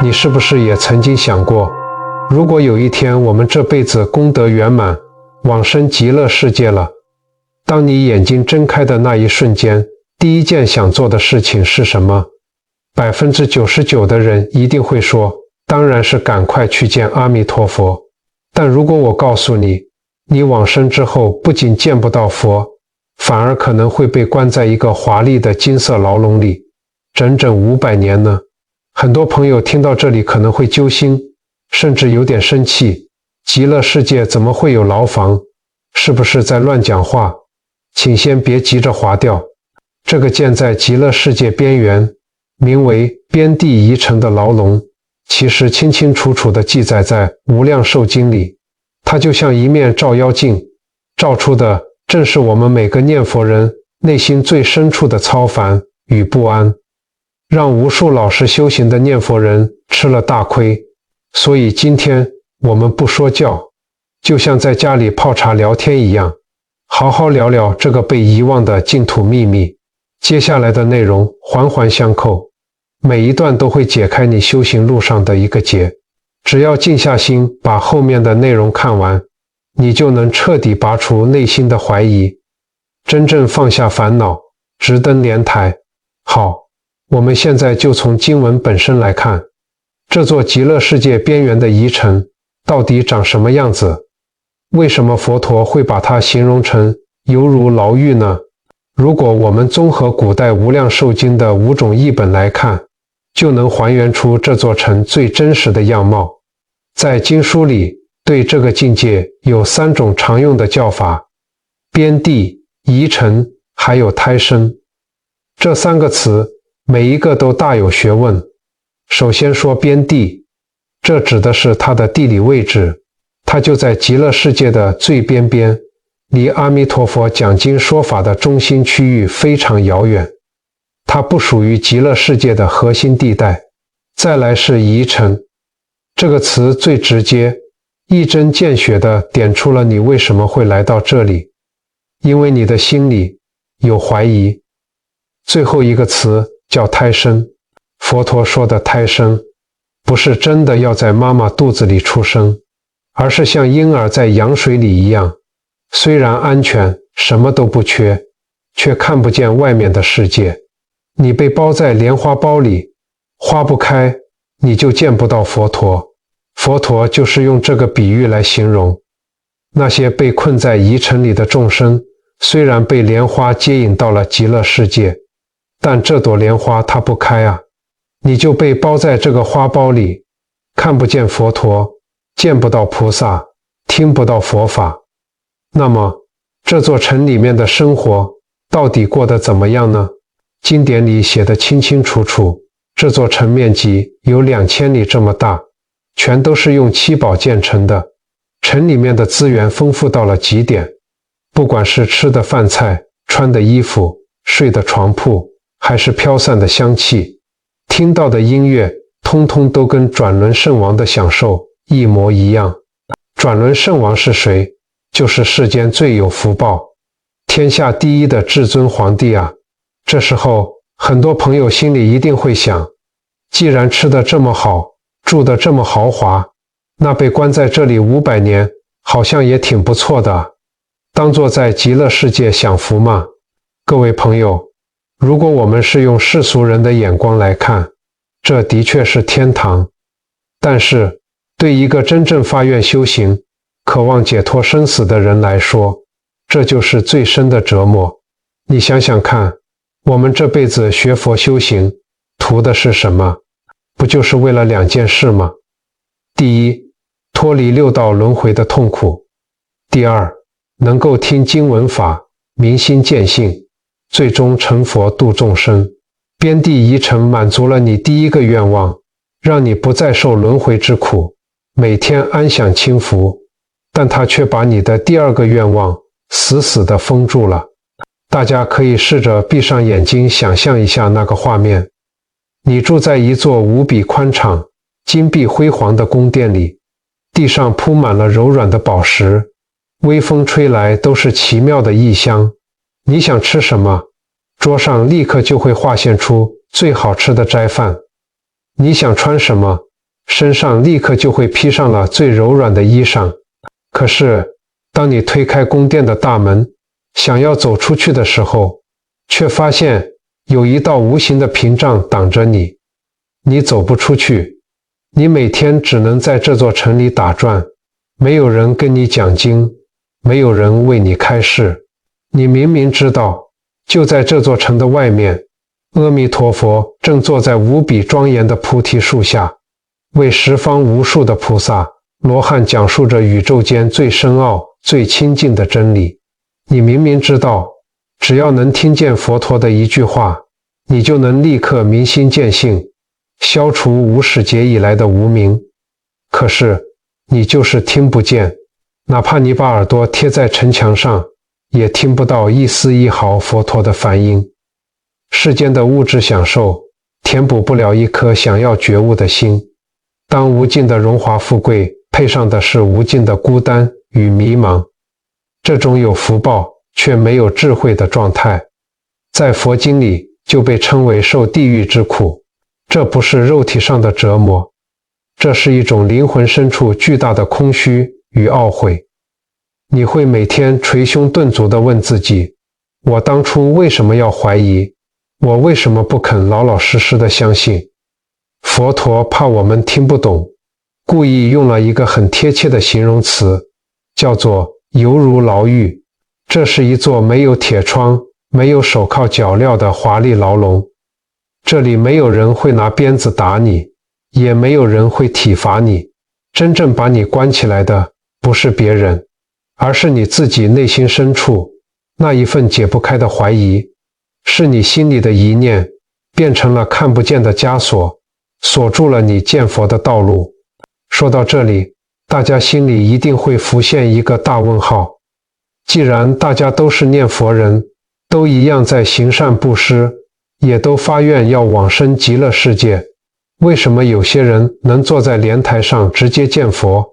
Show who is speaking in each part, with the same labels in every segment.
Speaker 1: 你是不是也曾经想过，如果有一天我们这辈子功德圆满，往生极乐世界了，当你眼睛睁开的那一瞬间，第一件想做的事情是什么？99%的人一定会说，当然是赶快去见阿弥陀佛。但如果我告诉你，你往生之后不仅见不到佛，反而可能会被关在一个华丽的金色牢笼里，整整500年呢？很多朋友听到这里可能会揪心，甚至有点生气。极乐世界怎么会有牢房？是不是在乱讲话？请先别急着划掉。这个建在极乐世界边缘，名为边地遗城的牢笼，其实清清楚楚地记载在《无量寿经》里。它就像一面照妖镜，照出的正是我们每个念佛人内心最深处的操烦与不安，让无数老实修行的念佛人吃了大亏。所以今天我们不说教，就像在家里泡茶聊天一样，好好聊聊这个被遗忘的净土秘密。接下来的内容环环相扣，每一段都会解开你修行路上的一个结。只要静下心把后面的内容看完，你就能彻底拔除内心的怀疑，真正放下烦恼，直登莲台。好，我们现在就从经文本身来看，这座极乐世界边缘的遗城到底长什么样子？为什么佛陀会把它形容成犹如牢狱呢？如果我们综合古代无量寿经的5种译本来看，就能还原出这座城最真实的样貌。在经书里，对这个境界有3种常用的叫法：边地、遗城，还有胎生。这3个词每一个都大有学问。首先说边地，这指的是它的地理位置，它就在极乐世界的最边边，离阿弥陀佛讲经说法的中心区域非常遥远，它不属于极乐世界的核心地带。再来是遗城，这个词最直接，一针见血地点出了你为什么会来到这里，因为你的心里有怀疑。最后一个词叫胎生，佛陀说的胎生，不是真的要在妈妈肚子里出生，而是像婴儿在羊水里一样，虽然安全，什么都不缺，却看不见外面的世界。你被包在莲花包里，花不开，你就见不到佛陀。佛陀就是用这个比喻来形容那些被困在遗城里的众生，虽然被莲花接引到了极乐世界，但这朵莲花它不开啊，你就被包在这个花苞里，看不见佛陀，见不到菩萨，听不到佛法。那么这座城里面的生活到底过得怎么样呢？经典里写得清清楚楚，这座城面积有2000里这么大，全都是用7宝建成的。城里面的资源丰富到了极点，不管是吃的饭菜、穿的衣服、睡的床铺，还是飘散的香气，听到的音乐，通通都跟转轮圣王的享受一模一样。转轮圣王是谁？就是世间最有福报、天下第一的至尊皇帝啊！这时候，很多朋友心里一定会想，既然吃得这么好，住得这么豪华，那被关在这里500年，好像也挺不错的，当作在极乐世界享福嘛。各位朋友，如果我们是用世俗人的眼光来看，这的确是天堂。但是，对一个真正发愿修行、渴望解脱生死的人来说，这就是最深的折磨。你想想看，我们这辈子学佛修行，图的是什么？不就是为了2件事吗？第一，脱离6道轮回的痛苦；第二，能够听经闻法，明心见性，最终成佛度众生。边地遗城满足了你第一个愿望，让你不再受轮回之苦，每天安享清福，但它却把你的第2个愿望死死地封住了。大家可以试着闭上眼睛想象一下那个画面，你住在一座无比宽敞、金碧辉煌的宫殿里，地上铺满了柔软的宝石，微风吹来都是奇妙的异香。你想吃什么，桌上立刻就会化现出最好吃的斋饭。你想穿什么，身上立刻就会披上了最柔软的衣裳。可是，当你推开宫殿的大门，想要走出去的时候，却发现有一道无形的屏障挡着你，你走不出去。你每天只能在这座城里打转，没有人跟你讲经，没有人为你开示。你明明知道，就在这座城的外面，阿弥陀佛正坐在无比庄严的菩提树下，为十方无数的菩萨、罗汉讲述着宇宙间最深奥、最亲近的真理。你明明知道，只要能听见佛陀的一句话，你就能立刻明心见性，消除无始劫以来的无明。可是，你就是听不见，哪怕你把耳朵贴在城墙上，也听不到一丝一毫佛陀的梵音。世间的物质享受填补不了一颗想要觉悟的心。当无尽的荣华富贵配上的是无尽的孤单与迷茫，这种有福报却没有智慧的状态，在佛经里就被称为受地狱之苦。这不是肉体上的折磨，这是一种灵魂深处巨大的空虚与懊悔。你会每天捶胸顿足地问自己，我当初为什么要怀疑？我为什么不肯老老实实地相信？佛陀怕我们听不懂，故意用了一个很贴切的形容词，叫做犹如牢狱。这是一座没有铁窗、没有手铐脚镣的华丽牢笼。这里没有人会拿鞭子打你，也没有人会体罚你。真正把你关起来的不是别人，而是你自己内心深处那一份解不开的怀疑，是你心里的疑念变成了看不见的枷锁，锁住了你见佛的道路。说到这里，大家心里一定会浮现一个大问号。既然大家都是念佛人，都一样在行善布施，也都发愿要往生极乐世界，为什么有些人能坐在莲台上直接见佛，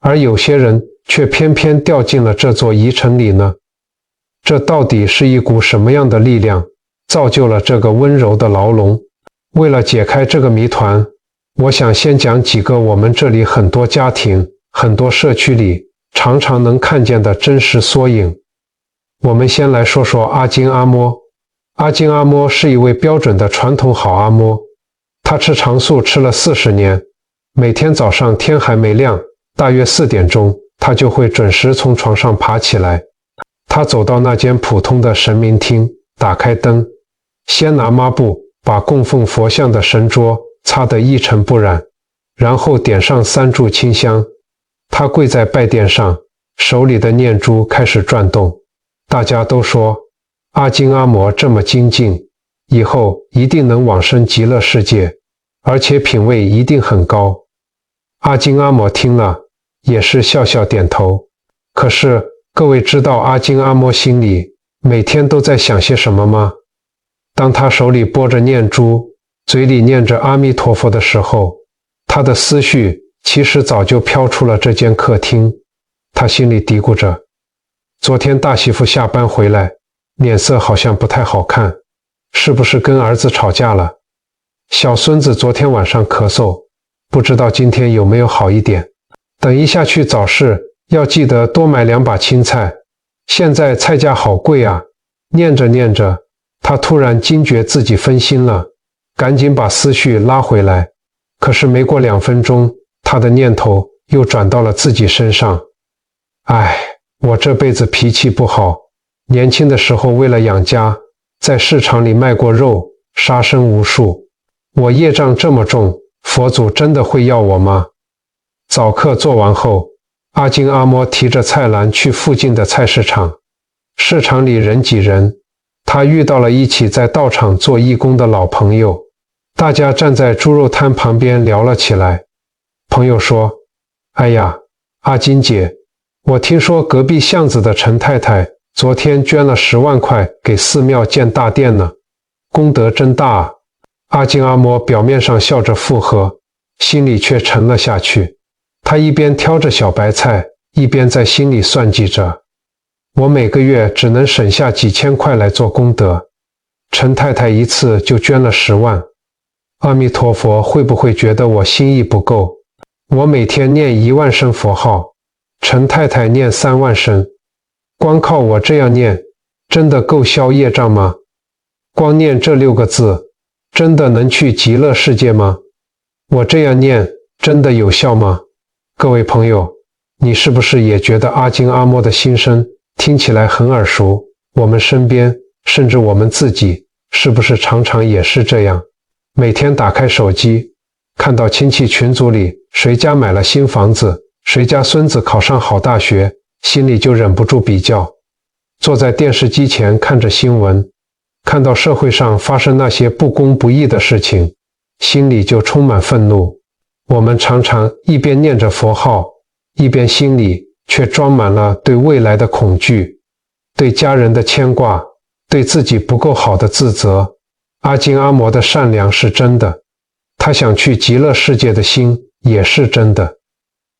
Speaker 1: 而有些人却偏偏掉进了这座疑城里呢？这到底是一股什么样的力量，造就了这个温柔的牢笼？为了解开这个谜团，我想先讲几个我们这里很多家庭、很多社区里常常能看见的真实缩影。我们先来说说阿金阿嬷。阿金阿嬷是一位标准的传统好阿嬷，她吃长素吃了40年，每天早上天还没亮，大约4点钟，她就会准时从床上爬起来。她走到那间普通的神明厅，打开灯，先拿抹布把供奉佛像的神桌擦得一尘不染，然后点上3炷清香。她跪在拜垫上，手里的念珠开始转动。大家都说，阿金阿嬷这么精进，以后一定能往生极乐世界，而且品位一定很高。阿金阿嬷听了，也是笑笑点头。可是，各位知道阿金阿嬷心里每天都在想些什么吗？当她手里拨着念珠，嘴里念着阿弥陀佛的时候，她的思绪其实早就飘出了这间客厅。她心里嘀咕着，昨天大媳妇下班回来，脸色好像不太好看，是不是跟儿子吵架了？小孙子昨天晚上咳嗽，不知道今天有没有好一点。等一下去早市，要记得多买2把青菜，现在菜价好贵啊。念着念着，他突然惊觉自己分心了，赶紧把思绪拉回来。可是没过2分钟，他的念头又转到了自己身上。唉，我这辈子脾气不好，年轻的时候为了养家，在市场里卖过肉，杀生无数。我业障这么重，佛祖真的会要我吗？早课做完后，阿金阿嬷提着菜篮去附近的菜市场。市场里人挤人，他遇到了一起在道场做义工的老朋友，大家站在猪肉摊旁边聊了起来。朋友说，哎呀，阿金姐，我听说隔壁巷子的陈太太昨天捐了10万块给寺庙建大殿呢，功德真大啊。阿金阿嬷表面上笑着附和，心里却沉了下去。她一边挑着小白菜，一边在心里算计着，我每个月只能省下几千块来做功德，陈太太一次就捐了10万，阿弥陀佛会不会觉得我心意不够，我每天念10000声佛号，陈太太念3万声，光靠我这样念，真的够消业障吗？光念这6个字，真的能去极乐世界吗？我这样念，真的有效吗？各位朋友，你是不是也觉得阿金阿嬷的心声听起来很耳熟？我们身边，甚至我们自己，是不是常常也是这样？每天打开手机，看到亲戚群组里谁家买了新房子，谁家孙子考上好大学，心里就忍不住比较。坐在电视机前看着新闻，看到社会上发生那些不公不义的事情，心里就充满愤怒。我们常常一边念着佛号，一边心里却装满了对未来的恐惧，对家人的牵挂，对自己不够好的自责。阿金阿嬷的善良是真的，他想去极乐世界的心也是真的，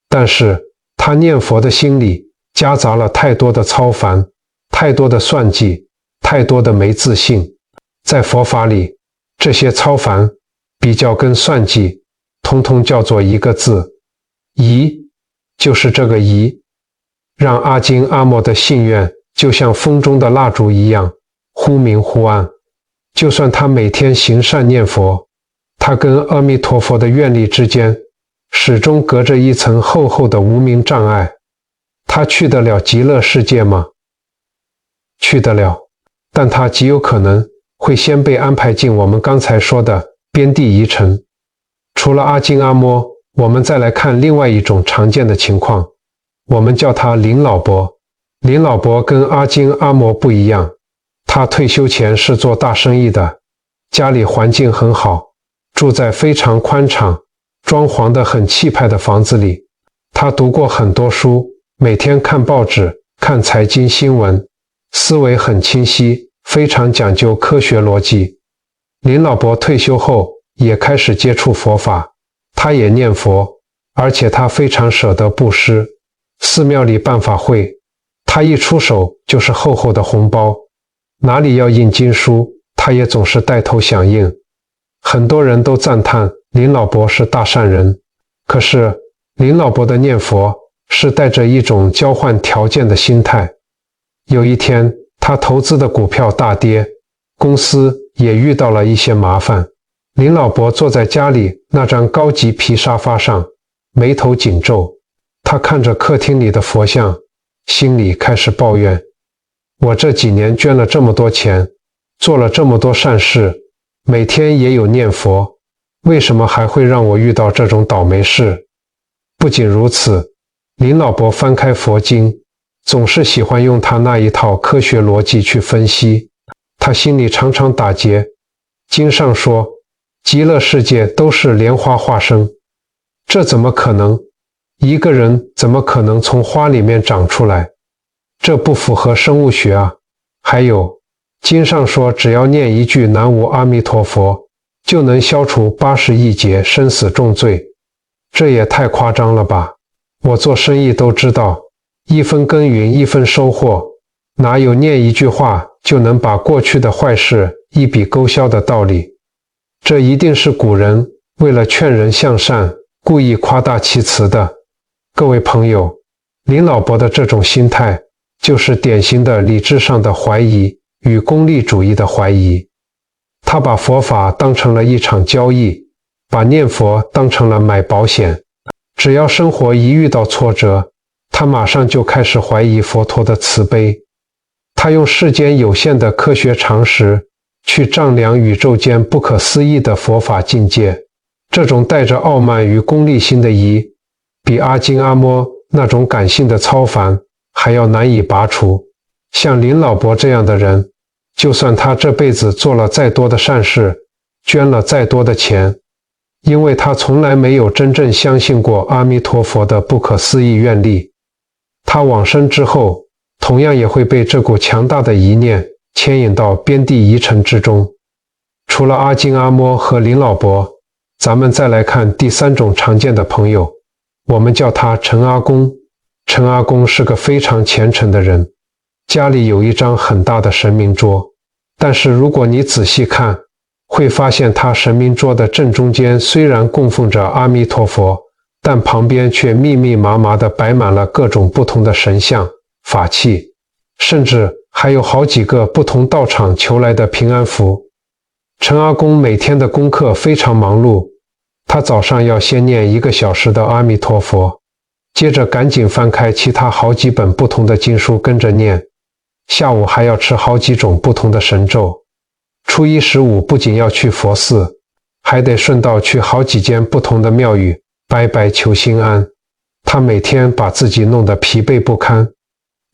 Speaker 1: 但是他念佛的心里夹杂了太多的操烦，太多的算计，太多的没自信。在佛法里，这些操烦、比较跟算计，通通叫做一个字：疑。就是这个疑，让阿金阿嬷的信愿就像风中的蜡烛一样，忽明忽暗。就算他每天行善念佛，他跟阿弥陀佛的愿力之间，始终隔着一层厚厚的无明障碍。他去得了极乐世界吗？去得了，但他极有可能会先被安排进我们刚才说的边地疑城。除了阿金阿嬷，我们再来看另外一种常见的情况，我们叫他林老伯。林老伯跟阿金阿嬷不一样，他退休前是做大生意的，家里环境很好，住在非常宽敞、装潢得很气派的房子里。他读过很多书，每天看报纸、看财经新闻，思维很清晰，非常讲究科学逻辑。林老伯退休后也开始接触佛法，他也念佛，而且他非常舍得布施。寺庙里办法会，他一出手就是厚厚的红包，哪里要印经书，他也总是带头响应。很多人都赞叹林老伯是大善人，可是林老伯的念佛是带着一种交换条件的心态。有一天，他投资的股票大跌，公司也遇到了一些麻烦。林老伯坐在家里那张高级皮沙发上，眉头紧皱。他看着客厅里的佛像，心里开始抱怨：我这几年捐了这么多钱，做了这么多善事，每天也有念佛，为什么还会让我遇到这种倒霉事？不仅如此，林老伯翻开佛经，总是喜欢用他那一套科学逻辑去分析。他心里常常打结，经上说极乐世界都是莲花化生，这怎么可能？一个人怎么可能从花里面长出来？这不符合生物学啊！还有，经上说只要念一句南无阿弥陀佛，就能消除80亿劫生死重罪，这也太夸张了吧！我做生意都知道，一分耕耘一分收获，哪有念一句话就能把过去的坏事一笔勾销的道理？这一定是古人为了劝人向善，故意夸大其词的。各位朋友，林老伯的这种心态，就是典型的理智上的怀疑与功利主义的怀疑。他把佛法当成了一场交易，把念佛当成了买保险。只要生活一遇到挫折，他马上就开始怀疑佛陀的慈悲。他用世间有限的科学常识去丈量宇宙间不可思议的佛法境界。这种带着傲慢与功利心的疑，比阿金阿嬷那种感性的操烦还要难以拔除。像林老伯这样的人，就算他这辈子做了再多的善事，捐了再多的钱，因为他从来没有真正相信过阿弥陀佛的不可思议愿力，他往生之后同样也会被这股强大的疑念牵引到边地疑尘之中。除了阿金阿嬷和林老伯，咱们再来看第3种常见的朋友，我们叫他陈阿公。陈阿公是个非常虔诚的人，家里有一张很大的神明桌，但是如果你仔细看，会发现他神明桌的正中间虽然供奉着阿弥陀佛，但旁边却密密麻麻地摆满了各种不同的神像、法器，甚至还有好几个不同道场求来的平安符。陈阿公每天的功课非常忙碌，他早上要先念1个小时的阿弥陀佛，接着赶紧翻开其他好几本不同的经书跟着念，下午还要吃好几种不同的神咒。初一十五不仅要去佛寺，还得顺道去好几间不同的庙宇拜拜求心安。他每天把自己弄得疲惫不堪，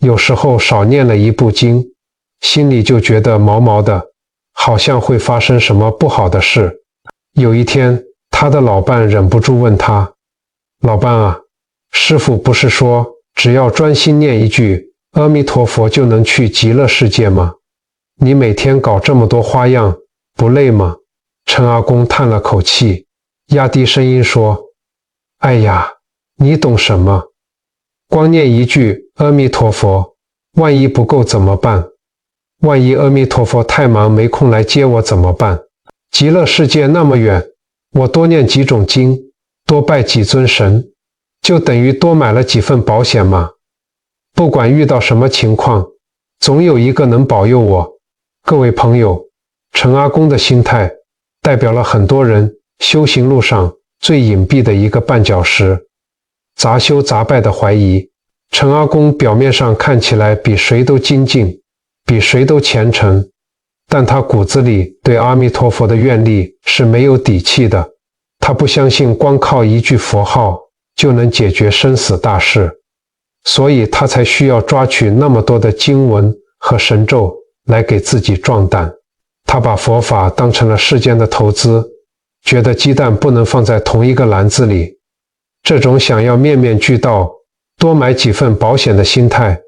Speaker 1: 有时候少念了一部经，心里就觉得毛毛的，好像会发生什么不好的事。有一天，他的老伴忍不住问他：老伴啊，师父不是说只要专心念一句阿弥陀佛就能去极乐世界吗？你每天搞这么多花样，不累吗？陈阿公叹了口气，压低声音说：哎呀，你懂什么？光念一句阿弥陀佛，万一不够怎么办？万一阿弥陀佛太忙没空来接我怎么办？极乐世界那么远，我多念几种经，多拜几尊神，就等于多买了几份保险嘛。不管遇到什么情况，总有一个能保佑我。各位朋友，陈阿公的心态代表了很多人修行路上最隐蔽的一个绊脚石。杂修杂拜的怀疑，陈阿公表面上看起来比谁都精进，比谁都虔诚，但他骨子里对阿弥陀佛的愿力是没有底气的。他不相信光靠一句佛号就能解决生死大事，所以他才需要抓取那么多的经文和神咒来给自己壮胆。他把佛法当成了世间的投资，觉得鸡蛋不能放在同一个篮子里。这种想要面面俱到，多买几份保险的心态，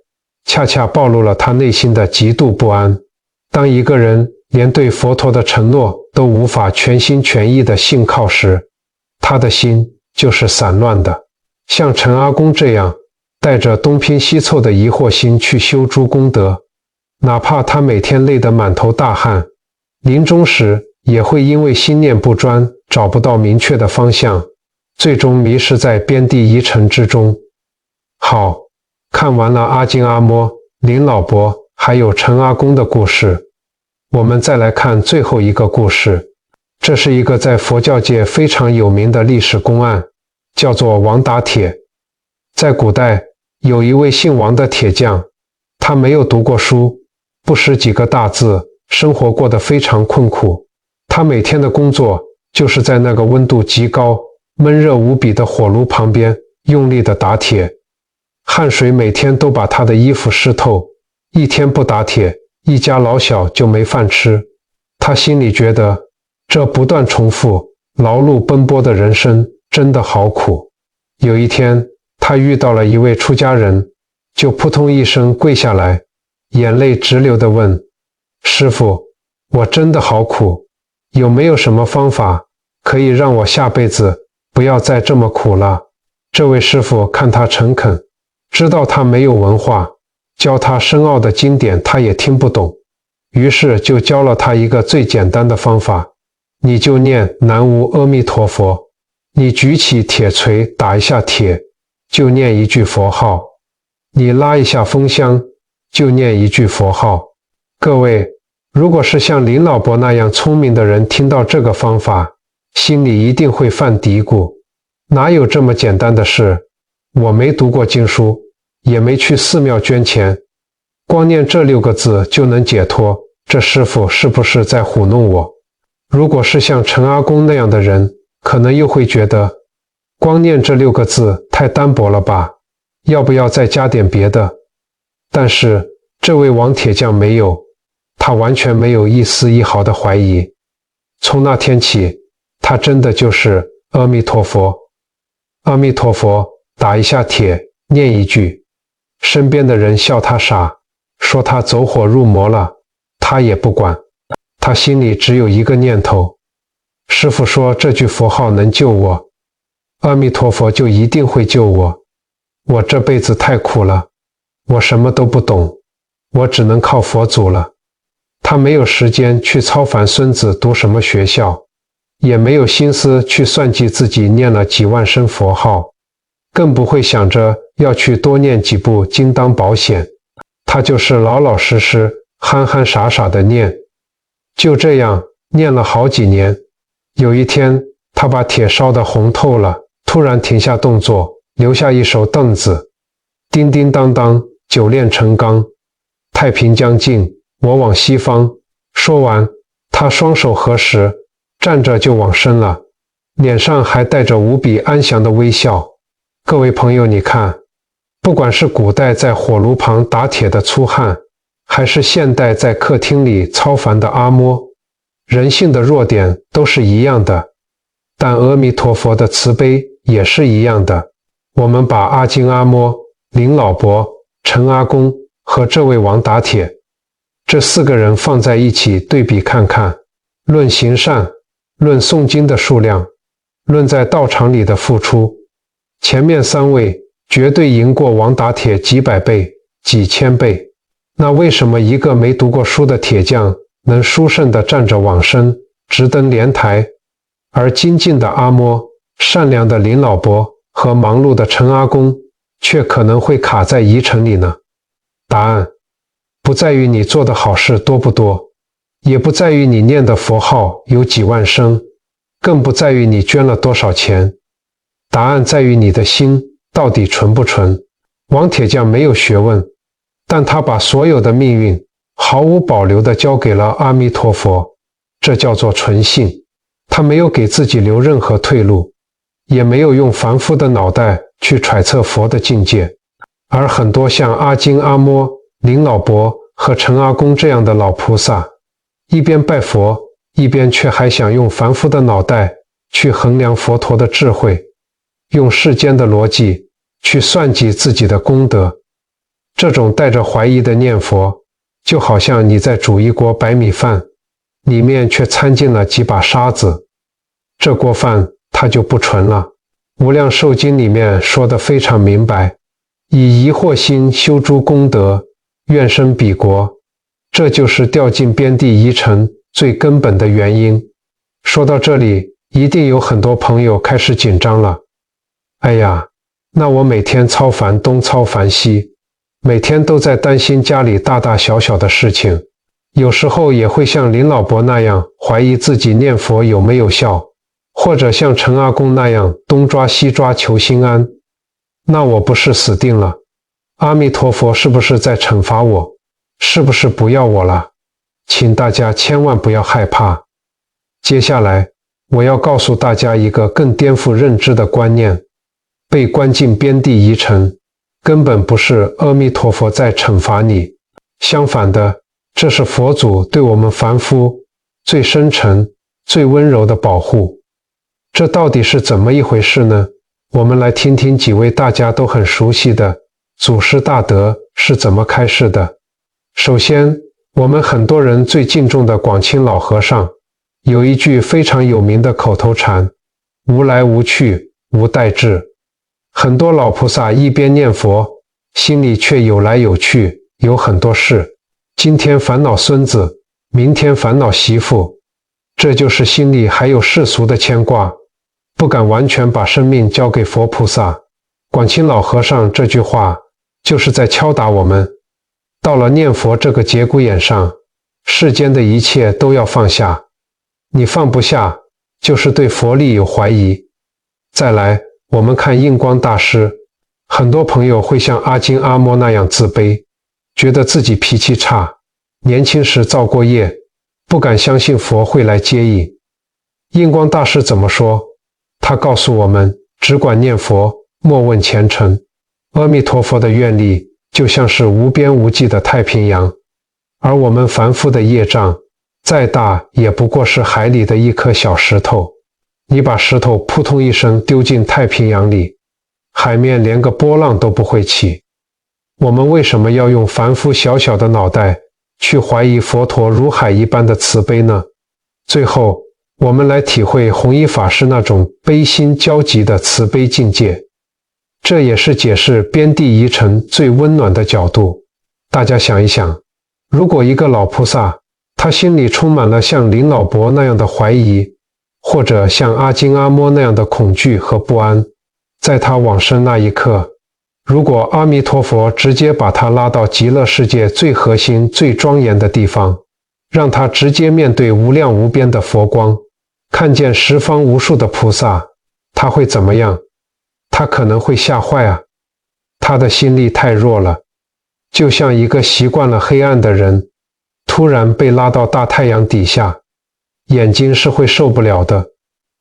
Speaker 1: 恰恰暴露了他内心的极度不安。当一个人连对佛陀的承诺都无法全心全意的信靠时，他的心就是散乱的。像陈阿公这样带着东拼西凑的疑惑心去修诸功德，哪怕他每天累得满头大汗，临终时也会因为心念不专，找不到明确的方向，最终迷失在边地疑尘之中。好，看完了阿金阿嬷、林老伯还有陈阿公的故事，我们再来看最后一个故事。这是一个在佛教界非常有名的历史公案，叫做王打铁。在古代，有一位姓王的铁匠，他没有读过书，不识几个大字，生活过得非常困苦。他每天的工作就是在那个温度极高、闷热无比的火炉旁边用力地打铁，汗水每天都把他的衣服湿透，一天不打铁，一家老小就没饭吃。他心里觉得，这不断重复、劳碌奔波的人生真的好苦。有一天，他遇到了一位出家人，就扑通一声跪下来，眼泪直流地问：师父，我真的好苦，有没有什么方法可以让我下辈子不要再这么苦了？这位师父看他诚恳，知道他没有文化，教他深奥的经典他也听不懂，于是就教了他一个最简单的方法，你就念南无阿弥陀佛，你举起铁锤打一下铁，就念一句佛号，你拉一下风箱，就念一句佛号。各位，如果是像林老伯那样聪明的人听到这个方法，心里一定会犯嘀咕，哪有这么简单的事？我没读过经书，也没去寺庙捐钱，光念这6个字就能解脱，这师父是不是在唬弄我？如果是像陈阿公那样的人，可能又会觉得光念这6个字太单薄了吧，要不要再加点别的？但是这位王铁匠没有，他完全没有一丝一毫的怀疑。从那天起，他真的就是阿弥陀佛，阿弥陀佛，打一下铁，念一句。身边的人笑他傻，说他走火入魔了，他也不管，他心里只有一个念头，师父说这句佛号能救我，阿弥陀佛就一定会救我。我这辈子太苦了，我什么都不懂，我只能靠佛祖了。他没有时间去操烦孙子读什么学校，也没有心思去算计自己念了几万声佛号，更不会想着要去多念几部经当保险，他就是老老实实、憨憨傻傻的念。就这样念了好几年，有一天他把铁烧得红透了，突然停下动作，留下一手凳子。叮叮当当，久炼成钢，太平将尽，我往西方。说完，他双手合十，站着就往生了，脸上还带着无比安详的微笑。各位朋友，你看，不管是古代在火炉旁打铁的粗汉，还是现代在客厅里操烦的阿嬷，人性的弱点都是一样的，但阿弥陀佛的慈悲也是一样的。我们把阿金阿嬷、林老伯、陈阿公和这位王打铁这4个人放在一起对比看看，论行善，论诵经的数量，论在道场里的付出，前面3位绝对赢过王打铁几百倍、几千倍。那为什么一个没读过书的铁匠能殊胜地站着往生，直登莲台，而精进的阿嬷、善良的林老伯和忙碌的陈阿公却可能会卡在遗尘里呢？答案不在于你做的好事多不多，也不在于你念的佛号有几万声，更不在于你捐了多少钱。答案在于你的心到底纯不纯。王铁匠没有学问，但他把所有的命运毫无保留地交给了阿弥陀佛，这叫做纯信。他没有给自己留任何退路，也没有用凡夫的脑袋去揣测佛的境界。而很多像阿金阿嬷、林老伯和陈阿公这样的老菩萨，一边拜佛，一边却还想用凡夫的脑袋去衡量佛陀的智慧，用世间的逻辑去算计自己的功德。这种带着怀疑的念佛，就好像你在煮一锅白米饭，里面却掺进了几把沙子，这锅饭它就不纯了。无量寿经里面说得非常明白，以疑惑心修诸功德，愿生彼国，这就是掉进边地疑尘最根本的原因。说到这里，一定有很多朋友开始紧张了。哎呀，那我每天操烦东操烦西，每天都在担心家里大大小小的事情，有时候也会像林老伯那样怀疑自己念佛有没有效，或者像陈阿公那样东抓西抓求心安。那我不是死定了？阿弥陀佛是不是在惩罚我？是不是不要我了？请大家千万不要害怕。接下来我要告诉大家一个更颠覆认知的观念，被关进边地疑尘根本不是阿弥陀佛在惩罚你，相反的，这是佛祖对我们凡夫最深沉、最温柔的保护。这到底是怎么一回事呢？我们来听听几位大家都很熟悉的祖师大德是怎么开示的。首先，我们很多人最敬重的广清老和尚有一句非常有名的口头禅：无来无去，无待至。很多老菩萨一边念佛，心里却有来有去，有很多事。今天烦恼孙子，明天烦恼媳妇，这就是心里还有世俗的牵挂，不敢完全把生命交给佛菩萨。广清老和尚这句话就是在敲打我们，到了念佛这个节骨眼上，世间的一切都要放下。你放不下，就是对佛力有怀疑。再来，我们看印光大师，很多朋友会像阿金阿嬷那样自卑，觉得自己脾气差，年轻时造过业，不敢相信佛会来接引。印光大师怎么说？他告诉我们，只管念佛，莫问前程。阿弥陀佛的愿力就像是无边无际的太平洋，而我们凡夫的业障再大也不过是海里的一颗小石头，你把石头扑通一声丢进太平洋里，海面连个波浪都不会起。我们为什么要用凡夫小小的脑袋去怀疑佛陀如海一般的慈悲呢？最后，我们来体会弘一法师那种悲心交集的慈悲境界，这也是解释边地疑尘最温暖的角度。大家想一想，如果一个老菩萨，他心里充满了像林老伯那样的怀疑，或者像阿金阿嬷那样的恐惧和不安，在他往生那一刻，如果阿弥陀佛直接把他拉到极乐世界最核心、最庄严的地方，让他直接面对无量无边的佛光，看见十方无数的菩萨，他会怎么样？他可能会吓坏啊！他的心力太弱了，就像一个习惯了黑暗的人，突然被拉到大太阳底下，眼睛是会受不了的。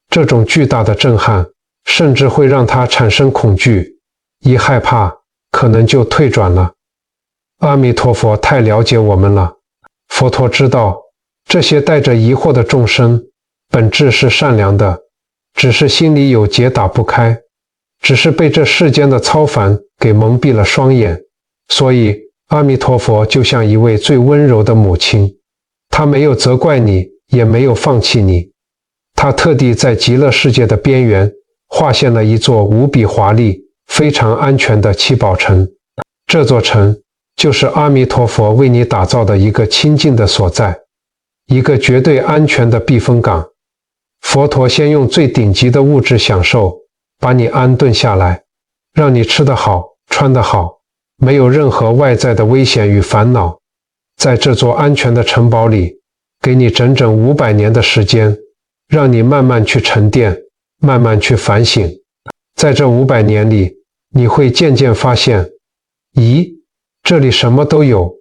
Speaker 1: 这种巨大的震撼，甚至会让他产生恐惧，一害怕，可能就退转了。阿弥陀佛太了解我们了，佛陀知道，这些带着疑惑的众生，本质是善良的，只是心里有结打不开，只是被这世间的操烦给蒙蔽了双眼。所以阿弥陀佛就像一位最温柔的母亲，他没有责怪你，也没有放弃你，他特地在极乐世界的边缘划线了一座无比华丽、非常安全的七宝城。这座城就是阿弥陀佛为你打造的一个清净的所在，一个绝对安全的避风港。佛陀先用最顶级的物质享受把你安顿下来，让你吃得好，穿得好，没有任何外在的危险与烦恼。在这座安全的城堡里，给你整整500年的时间，让你慢慢去沉淀，慢慢去反省。在这500年里，你会渐渐发现，咦，这里什么都有，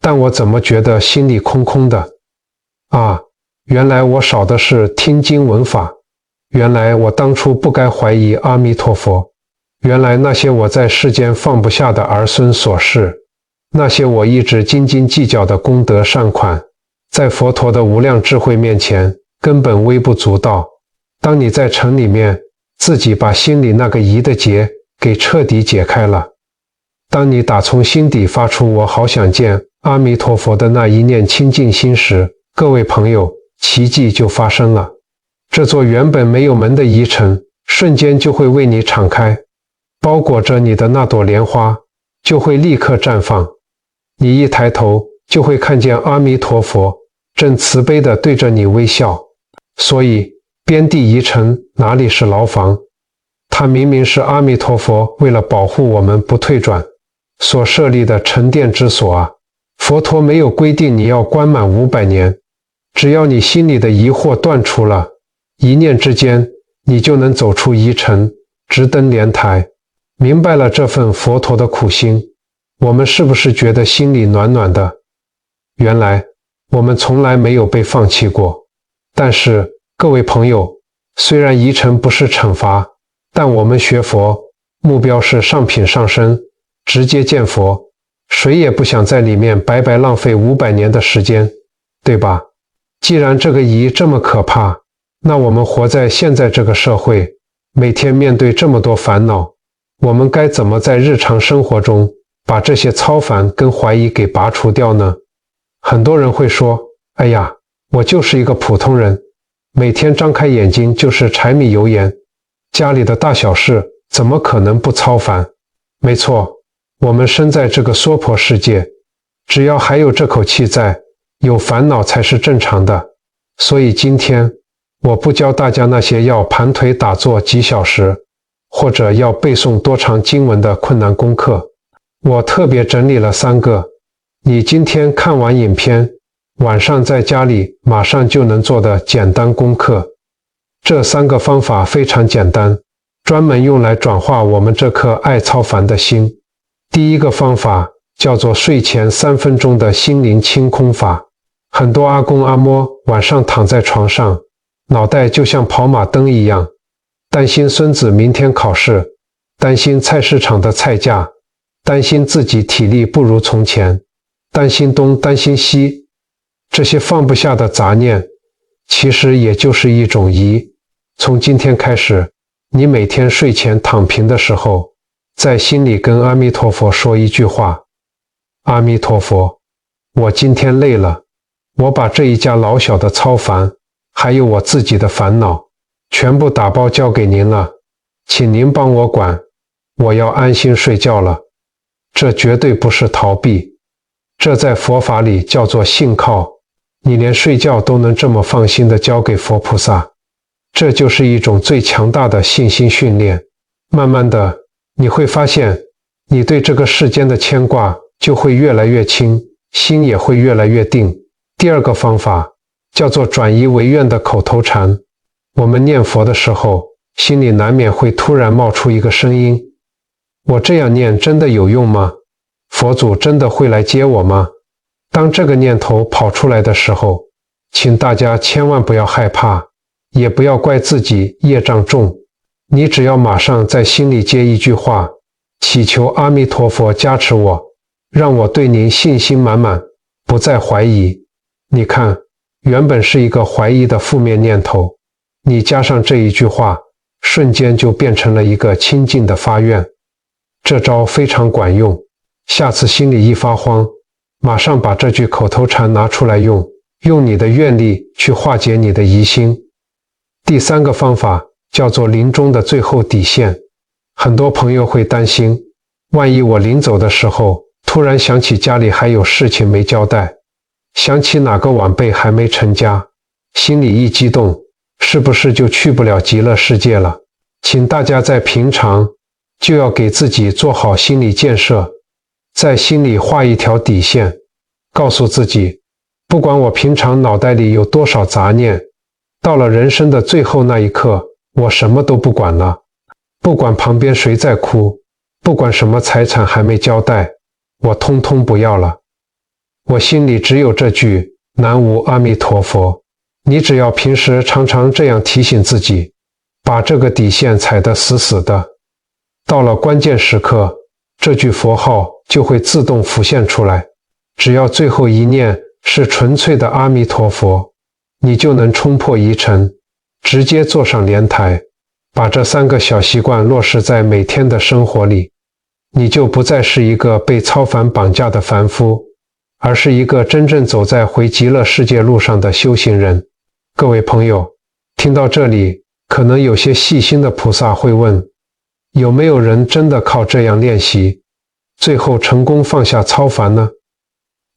Speaker 1: 但我怎么觉得心里空空的？啊，原来我少的是听经闻法，原来我当初不该怀疑阿弥陀佛，原来那些我在世间放不下的儿孙琐事，那些我一直斤斤计较的功德善款，在佛陀的无量智慧面前根本微不足道。当你在城里面自己把心里那个疑的结给彻底解开了，当你打从心底发出我好想见阿弥陀佛的那一念清净心时，各位朋友，奇迹就发生了。这座原本没有门的疑城瞬间就会为你敞开，包裹着你的那朵莲花就会立刻绽放。你一抬头就会看见阿弥陀佛正慈悲地对着你微笑。所以边地疑城哪里是牢房？它明明是阿弥陀佛为了保护我们不退转所设立的沉淀之所啊！佛陀没有规定你要关满500年，只要你心里的疑惑断除了，一念之间，你就能走出疑城，直登莲台。明白了这份佛陀的苦心，我们是不是觉得心里暖暖的？原来我们从来没有被放弃过。但是各位朋友，虽然疑城不是惩罚，但我们学佛目标是上品上身，直接见佛，谁也不想在里面白白浪费500年的时间，对吧？既然这个疑这么可怕，那我们活在现在这个社会，每天面对这么多烦恼，我们该怎么在日常生活中把这些操烦跟怀疑给拔除掉呢？很多人会说，哎呀，我就是一个普通人，每天张开眼睛就是柴米油盐，家里的大小事怎么可能不操烦？没错，我们生在这个娑婆世界，只要还有这口气在，有烦恼才是正常的。所以今天我不教大家那些要盘腿打坐几小时，或者要背诵多长经文的困难功课，我特别整理了3个，你今天看完影片，晚上在家里马上就能做的简单功课。这3个方法非常简单，专门用来转化我们这颗爱操烦的心。第一个方法叫做睡前3分钟的心灵清空法。很多阿公阿嬷晚上躺在床上，脑袋就像跑马灯一样，担心孙子明天考试，担心菜市场的菜价，担心自己体力不如从前，担心东担心西。这些放不下的杂念，其实也就是一种疑。从今天开始，你每天睡前躺平的时候，在心里跟阿弥陀佛说一句话：阿弥陀佛，我今天累了，我把这一家老小的操烦，还有我自己的烦恼，全部打包交给您了，请您帮我管，我要安心睡觉了。这绝对不是逃避，这在佛法里叫做信靠。你连睡觉都能这么放心地交给佛菩萨，这就是一种最强大的信心训练。慢慢的，你会发现，你对这个世间的牵挂就会越来越轻，心也会越来越定。第二个方法叫做转移为愿的口头禅。我们念佛的时候，心里难免会突然冒出一个声音：我这样念真的有用吗？佛祖真的会来接我吗？当这个念头跑出来的时候，请大家千万不要害怕，也不要怪自己业障重，你只要马上在心里接一句话，祈求阿弥陀佛加持我，让我对您信心满满，不再怀疑。你看，原本是一个怀疑的负面念头，你加上这一句话，瞬间就变成了一个清净的发愿。这招非常管用，下次心里一发慌，马上把这句口头禅拿出来用，用你的愿力去化解你的疑心。第三个方法叫做临终的最后底线。很多朋友会担心，万一我临走的时候，突然想起家里还有事情没交代，想起哪个晚辈还没成家，心里一激动，是不是就去不了极乐世界了？请大家在平常就要给自己做好心理建设，在心里画一条底线，告诉自己，不管我平常脑袋里有多少杂念，到了人生的最后那一刻，我什么都不管了。不管旁边谁在哭，不管什么财产还没交代，我通通不要了。我心里只有这句南无阿弥陀佛。你只要平时常常这样提醒自己，把这个底线踩得死死的，到了关键时刻，这句佛号就会自动浮现出来。只要最后一念是纯粹的阿弥陀佛，你就能冲破疑尘，直接坐上莲台，把这3个小习惯落实在每天的生活里，你就不再是一个被超凡绑架的凡夫，而是一个真正走在回极乐世界路上的修行人。各位朋友，听到这里，可能有些细心的菩萨会问，有没有人真的靠这样练习，最后成功放下超凡呢？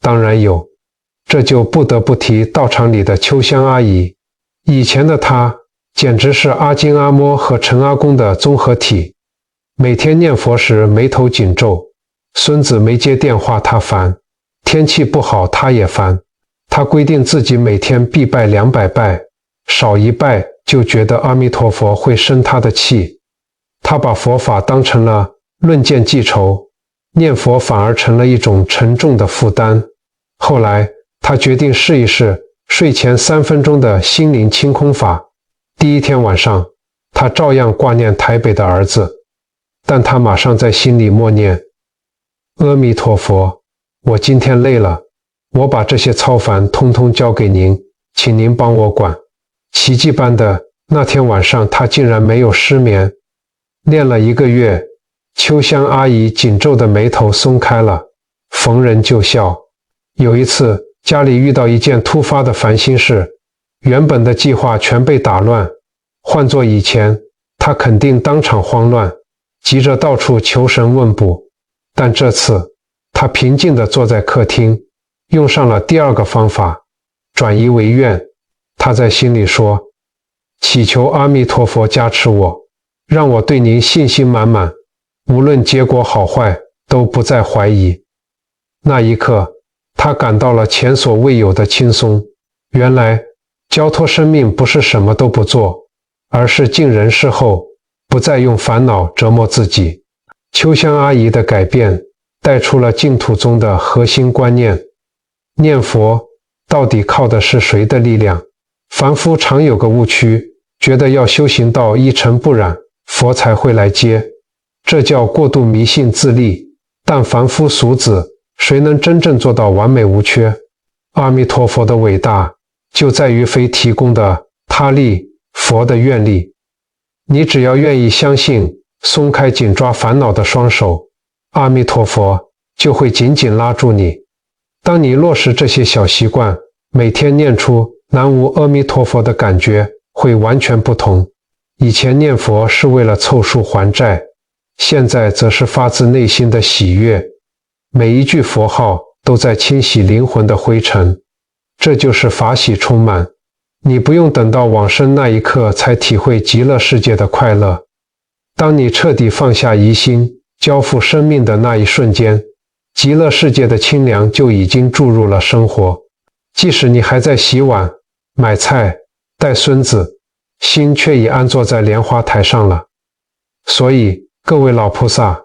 Speaker 1: 当然有，这就不得不提道场里的秋香阿姨。以前的她简直是阿金阿嬷和陈阿公的综合体，每天念佛时眉头紧皱，孙子没接电话她烦，天气不好她也烦。她规定自己每天必拜200拜，少一拜就觉得阿弥陀佛会生她的气。她把佛法当成了论剑记仇，念佛反而成了一种沉重的负担。后来她决定试一试睡前3分钟的心灵清空法。第一天晚上，她照样挂念台北的儿子，但她马上在心里默念：阿弥陀佛，我今天累了，我把这些操烦通通交给您，请您帮我管。奇迹般的，那天晚上她竟然没有失眠。练了1个月，秋香阿姨紧皱的眉头松开了，逢人就笑。有一次，家里遇到一件突发的烦心事，原本的计划全被打乱，换做以前，她肯定当场慌乱，急着到处求神问卜。但这次，她平静地坐在客厅，用上了第2个方法，转移为愿。她在心里说：祈求阿弥陀佛加持我，让我对您信心满满，无论结果好坏，都不再怀疑。那一刻，她感到了前所未有的轻松。原来，交托生命不是什么都不做，而是尽人事后，不再用烦恼折磨自己。秋香阿姨的改变，带出了净土宗的核心观念：念佛到底靠的是谁的力量？凡夫常有个误区，觉得要修行到一尘不染，佛才会来接，这叫过度迷信自利。但凡夫俗子，谁能真正做到完美无缺？阿弥陀佛的伟大，就在于非提供的他力，佛的愿力。你只要愿意相信，松开紧抓烦恼的双手，阿弥陀佛就会紧紧拉住你。当你落实这些小习惯，每天念出南无阿弥陀佛的感觉会完全不同。以前念佛是为了凑数还债，现在则是发自内心的喜悦。每一句佛号都在清洗灵魂的灰尘，这就是法喜充满。你不用等到往生那一刻才体会极乐世界的快乐，当你彻底放下疑心，交付生命的那一瞬间，极乐世界的清凉就已经注入了生活。即使你还在洗碗、买菜、带孙子，心却已安坐在莲花台上了。所以，各位老菩萨，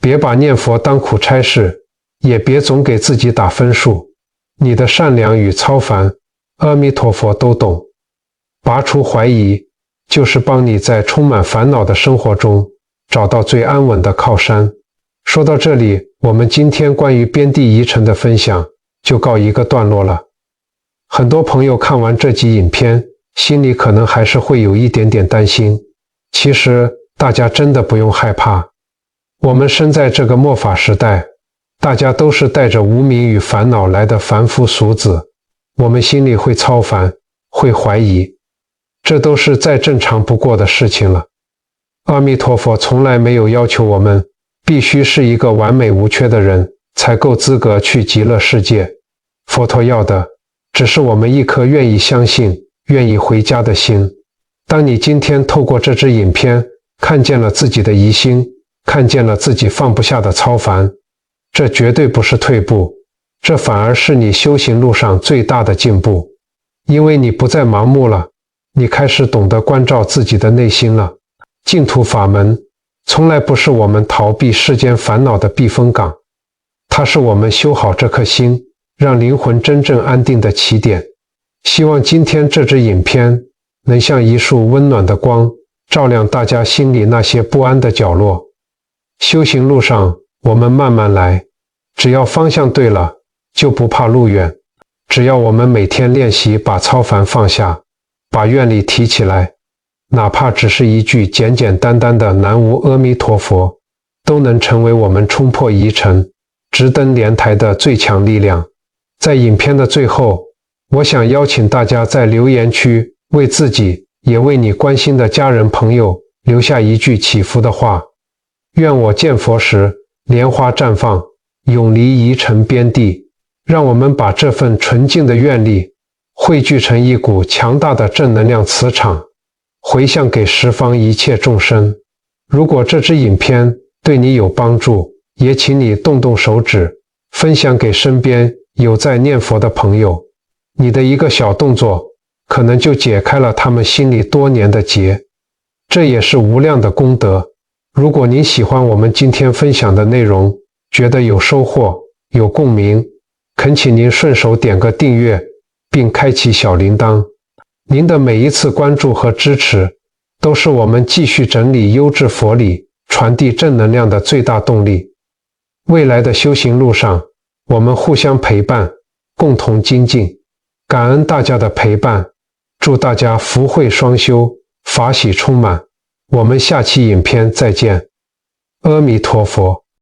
Speaker 1: 别把念佛当苦差事，也别总给自己打分数。你的善良与操烦，阿弥陀佛都懂。拔除怀疑，就是帮你在充满烦恼的生活中找到最安稳的靠山。说到这里，我们今天关于边地疑尘的分享就告一个段落了。很多朋友看完这集影片，心里可能还是会有一点点担心。其实大家真的不用害怕，我们生在这个末法时代，大家都是带着无明与烦恼来的凡夫俗子，我们心里会操烦，会怀疑，这都是再正常不过的事情了。阿弥陀佛从来没有要求我们必须是一个完美无缺的人才够资格去极乐世界，佛陀要的只是我们一颗愿意相信、愿意回家的心。当你今天透过这支影片看见了自己的疑心，看见了自己放不下的操烦，这绝对不是退步，这反而是你修行路上最大的进步。因为你不再盲目了，你开始懂得关照自己的内心了。净土法门从来不是我们逃避世间烦恼的避风港，它是我们修好这颗心，让灵魂真正安定的起点。希望今天这支影片能像一束温暖的光，照亮大家心里那些不安的角落。修行路上我们慢慢来，只要方向对了，就不怕路远。只要我们每天练习把操烦放下，把愿力提起来，哪怕只是一句简简单单的南无阿弥陀佛，都能成为我们冲破疑尘、直登莲台的最强力量。在影片的最后，我想邀请大家在留言区为自己也为你关心的家人朋友留下一句祈福的话：愿我见佛时莲花绽放，永离疑尘边地。让我们把这份纯净的愿力汇聚成一股强大的正能量磁场，回向给十方一切众生。如果这支影片对你有帮助，也请你动动手指，分享给身边有在念佛的朋友。你的一个小动作，可能就解开了他们心里多年的结，这也是无量的功德。如果您喜欢我们今天分享的内容，觉得有收获、有共鸣，恳请您顺手点个订阅，并开启小铃铛。您的每一次关注和支持，都是我们继续整理优质佛理、传递正能量的最大动力。未来的修行路上，我们互相陪伴，共同精进。感恩大家的陪伴，祝大家福慧双修，法喜充满。我们下期影片再见。阿弥陀佛。